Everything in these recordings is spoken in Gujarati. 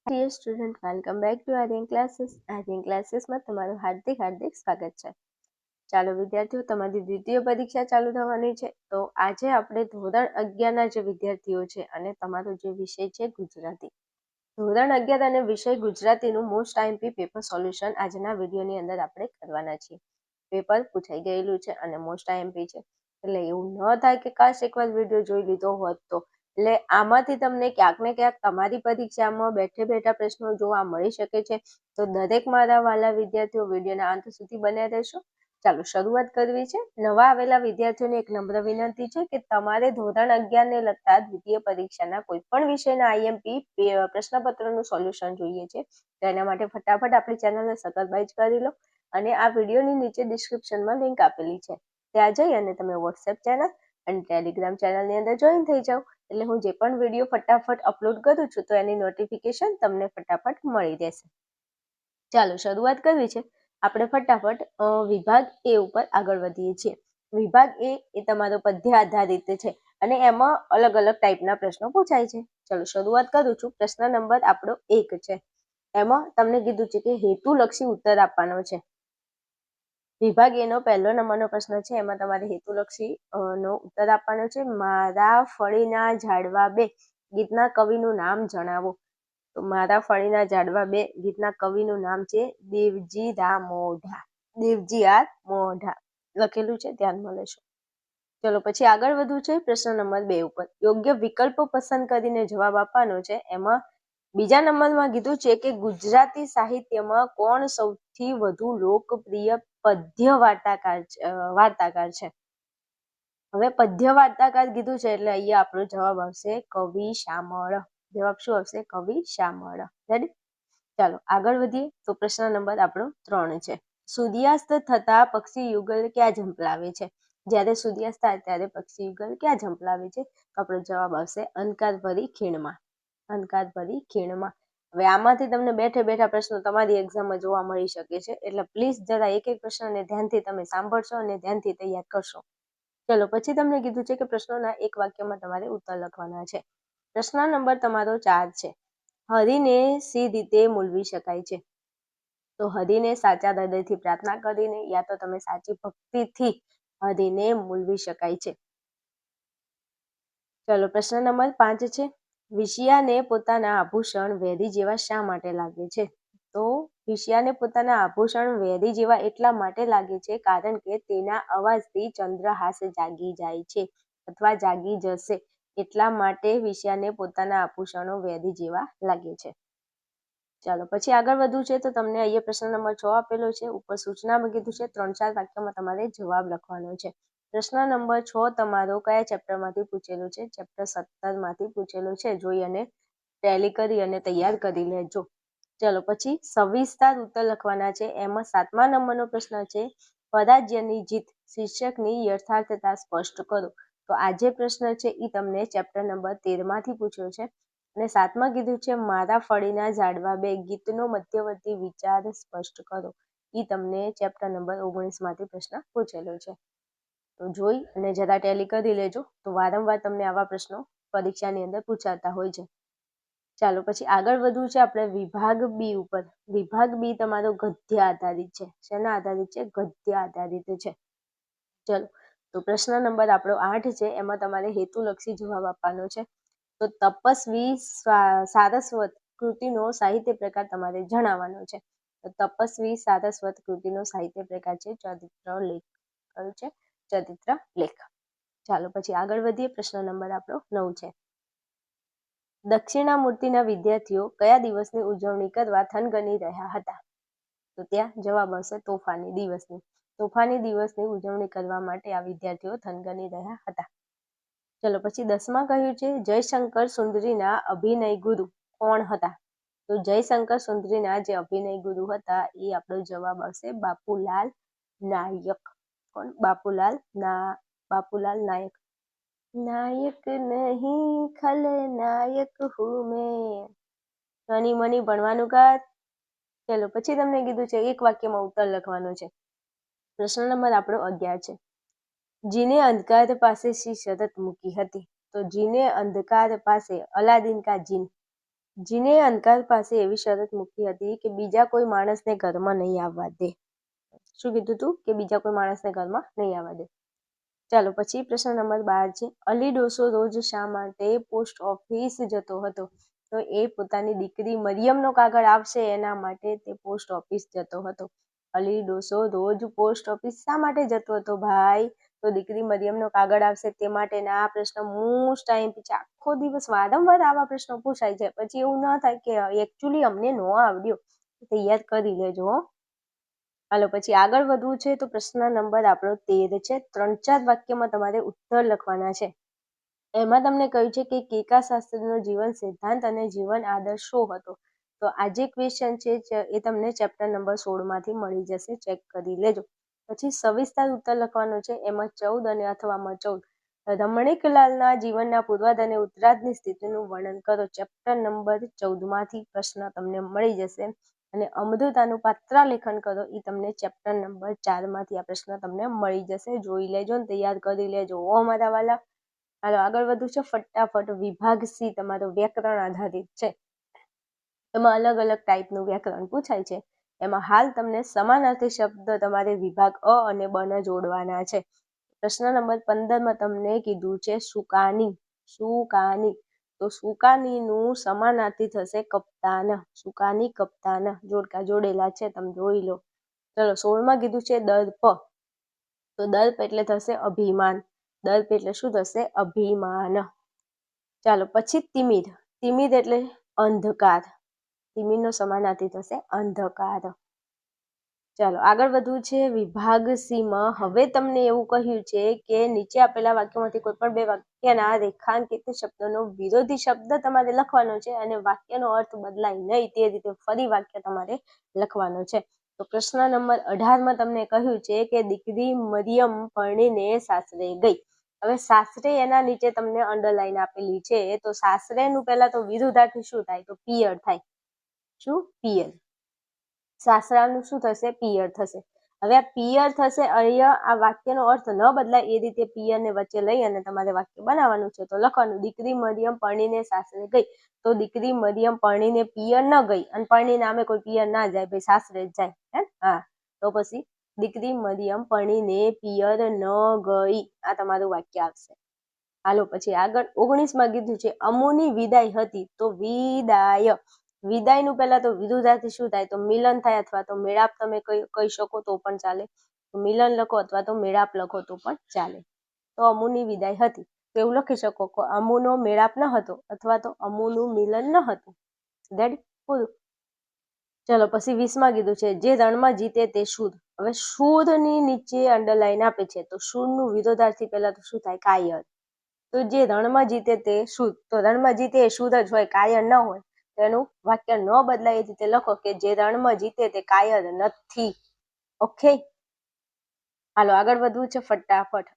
Dear student, welcome back to Aryan Classes. Aryan ક્લાસીસમાં તમારું હાર્દિક સ્વાગત છે. ચાલો વિદ્યાર્થીઓ, તમારી દ્વિતીય પરીક્ષા ચાલુ થવાની છે. તો આજે આપણે ધોરણ 11ના જે વિદ્યાર્થીઓ છે અને તમારો જે વિષય છે ગુજરાતી, ધોરણ 11 અને વિષય ગુજરાતીનું મોસ્ટ આઈએમપી પેપર સોલ્યુશન આજના વિડીયોની અંદર આપણે કરવાના છીએ. પેપર પૂછાઈ ગયેલું છે અને મોસ્ટ આઈએમપી છે, એટલે એવું ન થાય કે કાશ એકવાર વિડીયો જોઈ લીધો હોત તો. એટલે આમાંથી તમને ક્યાંક ને ક્યાંક તમારી પરીક્ષામાં બેઠા પ્રશ્નો જોવા મળી શકે છે. તો દરેક મારા વાલા વિદ્યાર્થીઓ વિડીયોના અંત સુધી બન્યા રહેશો. ચાલો શરૂઆત કરવી છે. નવા આવેલા વિદ્યાર્થીઓને એક નમ્ર વિનંતી છે કે તમારે ધોરણ 11 ને લગતા દ્વિતીય પરીક્ષાના કોઈ પણ વિષયના આઈએમપી પ્રશ્નપત્રનું સોલ્યુશન જોઈએ છે. તો એના માટે ફટાફટ આપણી ચેનલને સબસ્ક્રાઇબ કરી લો અને આ વિડીયોની નીચે ડિસ્ક્રિપ્શનમાં લિંક આપેલી છે, ત્યાં જઈ અને તમે વોટ્સએપ ચેનલ અને ટેલિગ્રામ ચેનલની અંદર જોઈન થઈ જાઓ. એટલે હું જે પણ વિડીયો ફટાફટ અપલોડ કરું છું તો એની નોટિફિકેશન તમને ફટાફટ મળી રહેશે. ચાલો શરૂઆત કરવી છે. આપણે ફટાફટ વિભાગ એ ઉપર આગળ વધીએ છીએ. વિભાગ એ તમારો પદ્ય આધારિત છે અને એમાં અલગ અલગ ટાઈપના પ્રશ્નો પૂછાય છે. ચાલો શરૂઆત કરું છું. પ્રશ્ન નંબર આપણો 1 છે. એમાં તમને કીધું છે કે હેતુલક્ષી ઉત્તર આપવાનો છે. વિભાગ એનો પહેલો નંબરનો પ્રશ્ન છે. એમાં તમારે હેતુલક્ષી નો ઉત્તર આપવાનો છે. મારા ફળીના ઝાડવા 2 ગીતના કવિનું નામ જણાવો. તો મારા ફળીના ઝાડવા 2 ગીતના કવિનું નામ છે દેવજી આર મોઢા લખેલું છે, ધ્યાનમાં લેશો. ચલો પછી આગળ વધવું છે. પ્રશ્ન નંબર 2 ઉપર યોગ્ય વિકલ્પ પસંદ કરીને જવાબ આપવાનો છે. એમાં બીજા નંબરમાં કીધું છે કે ગુજરાતી સાહિત્યમાં કોણ સૌથી વધુ લોકપ્રિય પદ્ય વાર્તાકાર છે. હવે પદ્ય વાર્તાકાર કીધું છે એટલે અહીંયા આપણો જવાબ આવશે કવિ શામળ. જવાબ શું આવશે? કવિ શામળ. રેડી? ચાલો આગળ વધીએ. તો પ્રશ્ન નંબર આપણો 3 છે. સૂર્યાસ્ત થતા પક્ષી યુગલ ક્યાં ઝંપલાવે છે? જ્યારે સૂર્યાસ્ત થાય ત્યારે પક્ષી યુગલ ક્યાં ઝંપલાવે છે? તો આપણો જવાબ આવશે અંધકારભરી ખીણમાં. અંધકારભરી ખીણમાં. હવે આમાંથી તમને બેઠા પ્રશ્નો તમારી એક્ઝામમાં જોવા મળી શકે છે, એટલે પ્લીઝ જરા એક પ્રશ્નને ધ્યાનથી તમે સાંભળશો અને ધ્યાનથી તૈયાર કરશો. ચલો પછી તમને કીધું છે કે પ્રશ્નોના એક વાક્યમાં તમારે ઉત્તર લખવાના છે. પ્રશ્ન નંબર તમારો 4 છે. હરિને સી રીતે મૂલવી શકાય છે? તો હરિને સાચા હૃદયથી પ્રાર્થના કરીને યા તો તમે સાચી ભક્તિથી હરિને મૂલવી શકાય છે. ચલો પ્રશ્ન નંબર 5 છે. વિષયાને પોતાના આભૂષણ વેરી જેવા શા માટે લાગે છે? તો વિષયાને પોતાના આભૂષણ વેરી જેવા એટલા માટે લાગે છે કારણ કે તેના અવાજથી ચંદ્રહાસ જાગી જાય છે અથવા જાગી જશે, એટલા માટે વિષયાને પોતાના આભૂષણો વેરી જેવા લાગે છે. ચાલો પછી આગળ વધવું છે. તો તમને અહીંયા પ્રશ્ન નંબર 6 આપેલો છે. ઉપર સૂચનામાં કીધું છે 3-4 વાક્યમાં તમારે જવાબ લખવાનો છે. પ્રશ્ન નંબર 6 તમારો કયા ચેપ્ટરમાંથી પૂછેલો છે? ચેપ્ટર 17 માંથી પૂછેલો છે. જોઈ અને ટેલી કરી અને તૈયાર કરી લેજો. ચલો પછી સવિસ્તાર ઉત્તર લખવાના છે. એમાં 7મા નંબરનો પ્રશ્ન છે પરાજ્યની જીત શીર્ષકની યથાર્થતા સ્પષ્ટ કરો. તો આ જે પ્રશ્ન છે એ તમને ચેપ્ટર નંબર 13 માંથી પૂછ્યો છે. અને 7માં કીધું છે મારા ફળીના ઝાડવા 2 ગીતનો મધ્યવર્તી વિચાર સ્પષ્ટ કરો. એ તમને ચેપ્ટર નંબર 19 માંથી પ્રશ્ન પૂછેલો છે. તો જોઈ અને જરા ટેલી કરી લેજો. તો વારંવાર તમને આવા પ્રશ્નો પરીક્ષાની અંદર પૂછાતા હોય છે. ચાલો પછી આગળ વધવું છે આપણે વિભાગ બી ઉપર. વિભાગ બી તમારો ગદ્ય આધારિત છે. શેના આધારિત છે? ગદ્ય આધારિત છે. ચલો તો પ્રશ્ન નંબર આપણો 8 છે. એમાં તમારે હેતુલક્ષી જવાબ આપવાનો છે. તો તપસ્વી સારસ્વત કૃતિનો સાહિત્ય પ્રકાર તમારે જણાવવાનો છે. તો તપસ્વી સારસ્વત કૃતિનો સાહિત્ય પ્રકાર છે ચરિત્ર લેખ. ચાલો પછી આગળ વધીએ. પ્રશ્ન નંબર આપણો 9 છે. દક્ષિણામૂર્તિના વિદ્યાર્થીઓ કયા દિવસની ઉજવણી કરવા થનગની રહ્યા હતા? તો ત્યાં જવાબ આવશે તોફાની દિવસની. તોફાની દિવસની ઉજવણી કરવા માટે આ વિદ્યાર્થીઓ થનગની રહ્યા હતા. ચલો પછી 10માં કહ્યું છે જયશંકર સુંદરીના અભિનય ગુરુ કોણ હતા? તો જયશંકર સુંદરીના જે અભિનય ગુરુ હતા એ આપણો જવાબ આવશે બાપુલાલ નાયક. કોણ? બાપુલાલ નાયક. નાયક નહીં ખલનાયક હું મેં. નાની મની ભણવાનું કર. ચલો પછી તમને કીધું છે એક વાક્યમાં ઉત્તર લખવાનો છે. પ્રશ્ન નંબર આપણો 11 છે. જીને અંધકાર પાસે શી શરત મૂકી હતી? તો જીને અંધકાર પાસે અલાદીન કા જીન. જીને અંધકાર પાસે એવી શરત મૂકી હતી કે બીજા કોઈ માણસને ઘરમાં નહીં આવવા દે. શું કીધું તું? કે બીજા કોઈ માણસને ઘરમાં નહીં આવવા દે. ચાલો પછી પ્રશ્ન નંબર 12 છે. અલી ડોસો રોજ શા માટે પોસ્ટ ઓફિસ જતો હતો? તો એ પોતાની દીકરી મરિયમનો કાગળ આવશે એના માટે તે પોસ્ટ ઓફિસ જતો હતો. અલી ડોસો રોજ પોસ્ટ ઓફિસ શા માટે જતો હતો ભાઈ? તો દીકરી મરિયમનો કાગળ આવશે તે માટેના. આ પ્રશ્ન મોસ્ટ ટાઈમ પછી આખો દિવસ વારંવાર આવા પ્રશ્નો પૂછાય છે. પછી એવું ન થાય કે એકચ્યુઅલી અમને ન આવડ્યો, તૈયાર કરી લેજો. હાલો પછી આગળ વધવું છે. તો પ્રશ્ન નંબર આપણો 13 છે. 3-4 વાક્યમાં તમારે ઉત્તર લખવાના છે. એમાં તમને કહ્યું છે કે કેકા શાસ્ત્રીનો જીવન સિદ્ધાંત અને જીવન આદર્શ શો હતો? તો આ જે ક્વેશ્ચન છે એ તમને ચેપ્ટર નંબર 16 માંથી મળી જશે, ચેક કરી લેજો. પછી સવિસ્તાર ઉત્તર લખવાનો છે. એમાં 14 અને અથવામાં 14 રમણીકલાલના જીવનના પૂર્વાધ અને ઉત્તરાર્ધની સ્થિતિનું વર્ણન કરો. ચેપ્ટર નંબર 14 માંથી પ્રશ્ન તમને મળી જશે. અને અમૃતાનું પાત્રાલેખન કરો, એ તમને ચેપ્ટર નંબર 4 માંથી આ પ્રશ્ન તમને મળી જશે. જોઈ લેજો ને તૈયાર કરી લેજો અમારા વાલા. હાલો આગળ વધુ છે. ફટાફટ વિભાગ સી તમારો વ્યાકરણ આધારિત છે. એમાં અલગ અલગ ટાઈપનું વ્યાકરણ પૂછાય છે. એમાં હાલ તમને સમાનાર્થી શબ્દ તમારે વિભાગ અ અને બ ના જોડવાના છે. પ્રશ્ન નંબર 15માં તમને કીધું છે સુકાની. સુકાની, તો સુકાનીનું સમાનાર્થી થશે કપ્તાન. સુકાની કપ્તાન, જોડકા જોડેલા છે, તમે જોઈ લો. ચલો 16માં કીધું છે દર્પ. તો દર્પ એટલે થશે અભિમાન. દર્પ એટલે શું થશે? અભિમાન. ચાલો પછી તિમિર. તિમિર એટલે અંધકાર. તિમિરનો સમાનાર્થી થશે અંધકાર. ચાલો આગળ વધવું છે. વિભાગ સી માં હવે તમને એવું કહ્યું છે કે નીચે આપેલા વાક્યમાંથી કોઈ પણ બે વાક્યના રેખાંકિત શબ્દનો વિરોધી શબ્દ તમારે લખવાનો છે અને વાક્યનો અર્થ બદલાય નહીં તે રીતે ફરી વાક્ય તમારે લખવાનો છે. તો પ્રશ્ન નંબર 18માં તમને કહ્યું છે કે દીકરી મરિયમ પરણીને સાસરે ગઈ. હવે સાસરે એના નીચે તમને અંડરલાઈન આપેલી છે. તો સાસરેનું પહેલા તો વિરુદ્ધાર્થી શું થાય? તો પિયર થાય. શું? પિયર. સાસરાનું શું થશે? પિયર થશે. હવે આ પિયર થશે. અહીંયા આ વાક્યનો અર્થ ન બદલાય એ રીતે પિયરને વચ્ચે લઈ અને તમારે વાક્ય બનાવવાનું છે. તો લખવાનું દીકરી મરિયમ પરણીને સાસરે ગઈ. તો દીકરી મરિયમ પરણીને પિયર ન ગઈ, અને પરણીને આમે કોઈ પિયર ના જાય, ભાઈ સાસરે જ જાય. હા, તો પછી દીકરી મરિયમ પરણીને પિયર ન ગઈ, આ તમારું વાક્ય આવશે. હાલો પછી આગળ 19માં કીધું છે અમુની વિદાય હતી. તો વિદાય, વિદાયનું પહેલા તો વિરુદ્ધાર્થી શું થાય? તો મિલન થાય, અથવા તો મેળાપ તમે કહી શકો તો પણ ચાલે. મિલન લખો અથવા તો મેળાપ લખો તો પણ ચાલે. તો અમુની વિદાય હતી, તો એવું લખી શકો કે અમુનો મેળાપ ન હતો અથવા તો અમુનું મિલન ન હતું. રેડી? પૂરું. ચલો પછી 20માં કીધું છે જે રણમાં જીતે તે શૂર. હવે શૂરની નીચે અંડરલાઈન આપે છે. તો શૂરનું વિરોધાર્થી પહેલા તો શું થાય? કાયર. તો જે રણમાં જીતે તે શૂર. તો રણમાં જીતે એ શૂર જ હોય, કાયર ન હોય. તો એનું વાક્ય ન બદલાય એ રીતે લખો કે જે રણમાં જીતે તે કાયર નથી. ઓકે, હાલો આગળ વધવું છે ફટાફટ.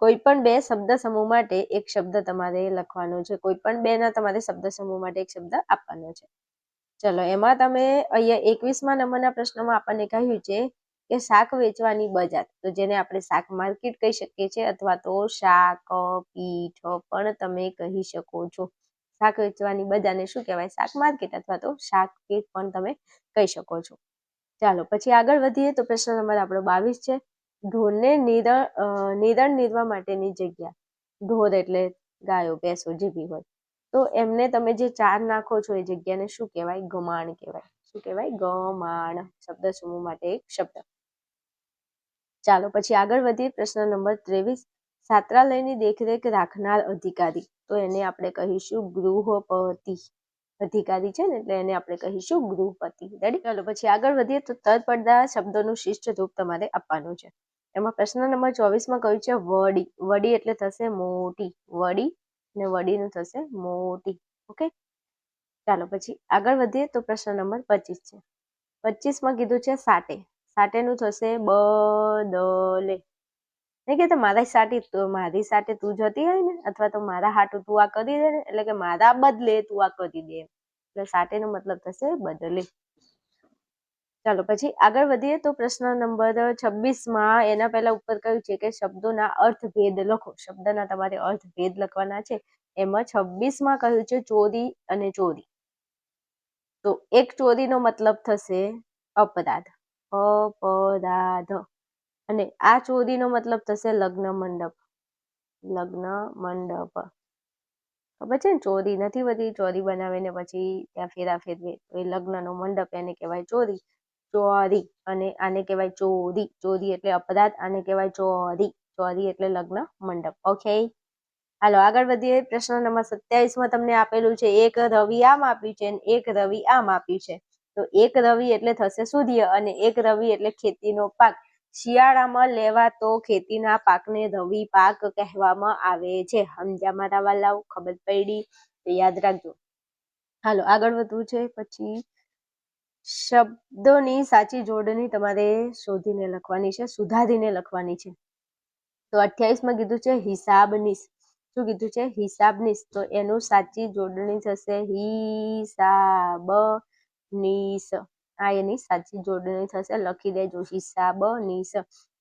કોઈ પણ બે શબ્દ સમૂહ માટે એક શબ્દ તમારે લખવાનો છે. કોઈ પણ બે ના તમારે શબ્દ સમૂહ માટે એક શબ્દ આપવાનો છે. ચલો એમાં તમે અહીંયા 21માં નંબરના પ્રશ્નમાં આપણને કહ્યું છે કે શાક વેચવાની બજાર. તો જેને આપણે શાક માર્કેટ કહી શકીએ છીએ, અથવા તો શાક પીઠ પણ તમે કહી શકો છો. શાક વેચવાની બજારને શું કહેવાય? શાક માર્કેટ, અથવા તો શાક પીઠ પણ તમે કહી શકો છો. ચાલો પછી આગળ વધીએ. તો પ્રશ્ન નંબર આપણો 22 છે. ઢોરને નિરણ નીરવા માટેની જગ્યા. ઢોર એટલે ગાયો ભેંસો જે બી હોય. તો એમને તમે જે ચાર નાખો છો એ જગ્યાને શું કહેવાય? ગમાણ કહેવાય. શું કહેવાય? ગમાણ. શબ્દ સમૂહ માટે એક શબ્દ. ચાલો પછી આગળ વધીએ. પ્રશ્ન નંબર 23. છાત્રાલયની દેખરેખ રાખનાર અધિકારી. તો એને આપણે કહીશું ગૃહપતિ. અધિકારી છે ને એટલે એને આપણે કહીશું ગૃહપતિ. રેડી? ચાલો પછી આગળ વધીએ. તો તળપદા શબ્દોનું શિષ્ટ રૂપ તમારે આપવાનું છે. એમાં પ્રશ્ન નંબર 24માં કહ્યું છે વડી. વડી એટલે થશે મોટી. વડી અને વડીનું થશે મોટી. ઓકે, ચાલો પછી આગળ વધીએ. તો પ્રશ્ન નંબર 25 છે. 25માં કીધું છે સાટે. સાટેનું થશે બદલે. નહીં કે મારા સાટે, તો મારી સાટે તું જતી હોય ને, અથવા તો મારા હાટું તું આ કરી દે ને, એટલે કે મારા બદલે તું આ કરી દે. એટલે સાટેનો મતલબ થશે બદલે. ચાલો પછી આગળ વધીએ. તો પ્રશ્ન નંબર 26માં એના પહેલા ઉપર કહ્યું છે કે શબ્દોના અર્થભેદ લખો. શબ્દના તમારે અર્થભેદ લખવાના છે. એમાં 26માં કહ્યું છે ચોરી અને ચોરી. તો એક ચોરીનો મતલબ થશે અપરાધ, અપરાધ. અને આ ચોરીનો મતલબ થશે લગ્ન મંડપ, લગ્ન મંડપ. ખબર છે ને, ચોરી નથી હોતી, ચોરી બનાવીને પછી ત્યાં ફેરા ફેરવે, તો એ લગ્નનો મંડપ, એને કહેવાય ચોરી, ચોરી. અને આને કહેવાય ચોરી, ચોરી એટલે અપરાધ, આને કહેવાય ચોરી, ચોરી એટલે લગ્ન મંડપ. ઓકે, હાલો આગળ વધીએ. પ્રશ્ન નંબર 27 તમને આપેલું છે, એક રવિ આમ આપ્યું છે અને એક રવિ આમ આપ્યું છે. તો એક રવિ એટલે થશે સૂર્ય અને એક રવિ એટલે ખેતીનો પાક. શિયાળામાં લેવાતો ખેતીના પાકને રવિ પાક કહેવામાં આવે છે. સમજ્યા મારા વાલાઓ? ખબર પડી? તો યાદ રાખજો. હાલો આગળ વધવું છે. પછી શબ્દોની સાચી જોડણી તમારે શોધીને લખવાની છે, સુધારીને લખવાની છે. તો 28માં કીધું છે હિસાબનીશ. શું કીધું છે? હિસાબનીશ. તો એનું સાચી જોડણી થશે હિસાબનીશ. આ એની સાચી જોડણી થશે, લખી દેજો હિસાબનીશ.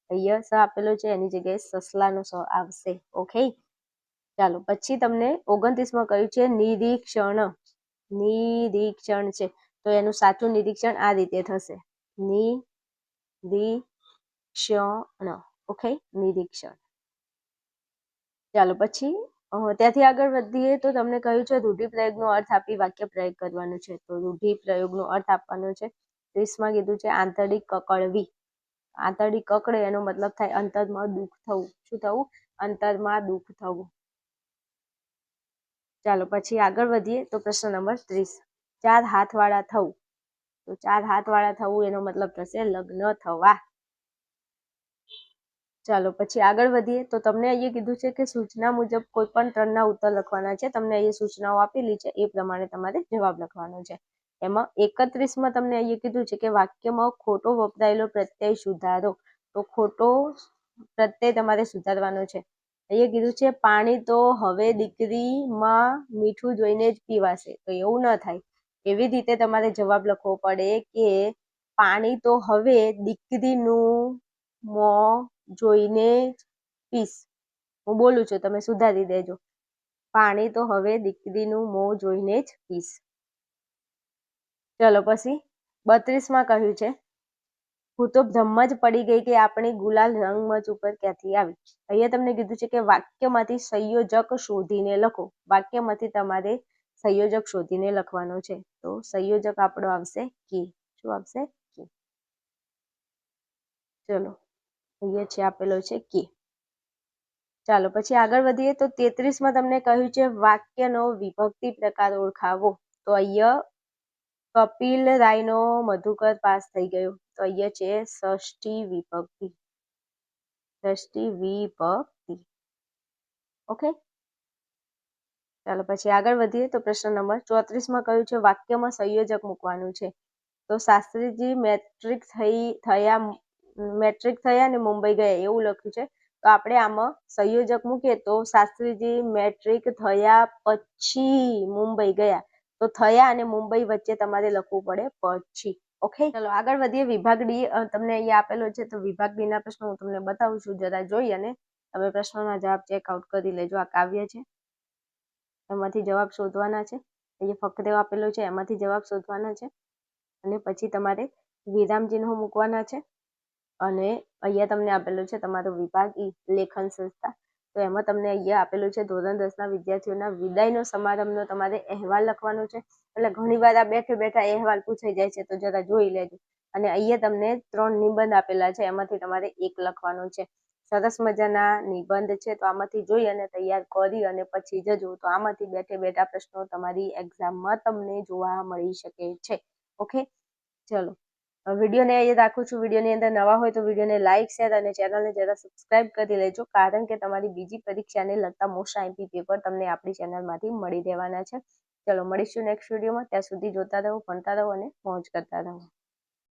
અહીંયા સ આપેલો છે, એની જગ્યાએ સસલાનો સ આવશે. ઓકે, ચાલો પછી તમને 29માં કહ્યું છે નિરીક્ષણ. નિરીક્ષણ છે, તો એનું સાચું નિરીક્ષણ આ રીતે થશે, નિરીક્ષણ. ઓકે, નિરીક્ષણ. ચાલો પછી ત્યાંથી આગળ વધીએ. તો તમને કહ્યું છે રૂઢિપ્રયોગનો અર્થ આપી વાક્ય પ્રયોગ કરવાનો છે. તો રૂઢિપ્રયોગનો અર્થ આપવાનો છે. 30માં કીધું છે આંતરિક કકળવી. આંતરિક કકળે એનો મતલબ થાય અંતરમાં દુઃખ થવું. શું થવું? અંતરમાં દુઃખ થવું. ચાલો પછી આગળ વધીએ. તો પ્રશ્ન નંબર 30, ચાર હાથવાળા થવું. તો ચાર હાથવાળા થવું એનો મતલબ થશે લગ્ન થવા. ચાલો પછી આગળ વધીએ. તો તમને અહીંયા કીધું છે કે સૂચના મુજબ કોઈ પણ 3ના ઉત્તર લખવાના છે. તમને અહીંયા સૂચનાઓ આપેલી છે, એ પ્રમાણે તમારે જવાબ લખવાનો છે. એમાં 31માં તમને અહીંયા કીધું છે કે વાક્યમાં ખોટો વપરાયેલો પ્રત્યય સુધારો. તો ખોટો પ્રત્યય તમારે સુધારવાનો છે. અહીંયા કીધું છે પાણી તો હવે દીકરીમાં મીઠું જોઈને જ પીવાશે. તો એવું ન થાય, એવી રીતે તમારે જવાબ લખવો પડે કે પાણી તો હવે દીકરીનું મોં જોઈને જ પીશ. હું બોલું છું, તમે સુધારી દેજો. પાણી તો હવે દીકરીનું મોં જોઈને જ પીશ. ચલો પછી 32માં કહ્યું છે હું તો બ્રહ્મ જ પડી ગઈ કે આપણી ગુલાલ રંગમંચ ઉપર ક્યાંથી આવી. અહીંયા તમને કીધું છે કે વાક્યમાંથી સંયોજક શોધીને લખો. વાક્યમાંથી તમારે સંયોજક શોધીને લખવાનો છે. તો સંયોજક આપણો આવશે કે. શું આવશે? કે. ચલો અહીંયા છે આપેલો છે કે. ચાલો પછી આગળ વધીએ. તો 33માં તમને કહ્યું છે વાક્યનો વિભક્તિ પ્રકાર ઓળખાવો. તો અહીંયા કપિલ રાયનો મધુકર પાસ થઈ ગયો. તો અહીંયા છે ષષ્ઠી વિભક્તિ. ષષ્ઠી વિભક્તિ. ઓકે, ચાલો પછી આગળ વધીએ. તો પ્રશ્ન નંબર 34માં કહ્યું છે વાક્યમાં સંયોજક મૂકવાનું છે. તો શાસ્ત્રીજી મેટ્રિક થયા ને મુંબઈ ગયા એવું લખ્યું છે. તો આપણે આમાં સંયોજક મૂકીએ તો શાસ્ત્રીજી મેટ્રિક થયા પછી મુંબઈ ગયા. તો થયા અને મુંબઈ વચ્ચે તમારે લખવું પડે પછી. ઓકે, ચલો આગળ વધીએ. વિભાગ ડી તમને અહીંયા આપેલો છે. તો વિભાગ ડી ના પ્રશ્નો હું તમને બતાવું છું, જરા જોઈ અને તમે પ્રશ્નોના જવાબ ચેકઆઉટ કરી લેજો. આ કાવ્ય છે, એમાંથી જવાબ શોધવાના છે. અહીંયા ફકરો આપેલો છે, એમાંથી જવાબ શોધવાના છે. અને પછી તમારે વિરામ ચિહ્નો મૂકવાના છે. અને અહીંયા તમને આપેલું છે તમારો વિભાગ ઈ લેખન સંસ્થા. તો એમાં તમને અહીંયા આપેલું છે ધોરણ 10ના વિદ્યાર્થીઓના વિદાયનો સમારંભનો તમારે અહેવાલ લખવાનો છે. એટલે ઘણીવાર આ બેઠે બેઠા અહેવાલ પૂછાઈ જાય છે, તો જરા જોઈ લેજો. અને અહીંયા તમને 3 નિબંધ આપેલા છે, એમાંથી તમારે 1 લખવાનો છે. સરસ મજાના નિબંધ છે, તો આમાંથી જોઈ અને તૈયાર કરી અને પછી જજો. તો આમાંથી બેઠે બેઠા પ્રશ્નો તમારી એક્ઝામમાં તમને જોવા મળી શકે છે. ઓકે, ચલો વિડીયોને અહીંયા રાખું છું. વિડીયોની અંદર નવા હોય તો વિડીયોને લાઇક, શેર અને ચેનલને જરા સબસ્ક્રાઇબ કરી લેજો, કારણ કે તમારી બીજી પરીક્ષાને લગતા મોસ્ટ આઈએમપી પેપર તમને આપણી ચેનલમાંથી મળી રહેવાના છે. ચલો મળીશું નેક્સ્ટ વિડીયોમાં. ત્યાં સુધી જોતા રહો, ભણતા રહો અને મોજ કરતા રહો.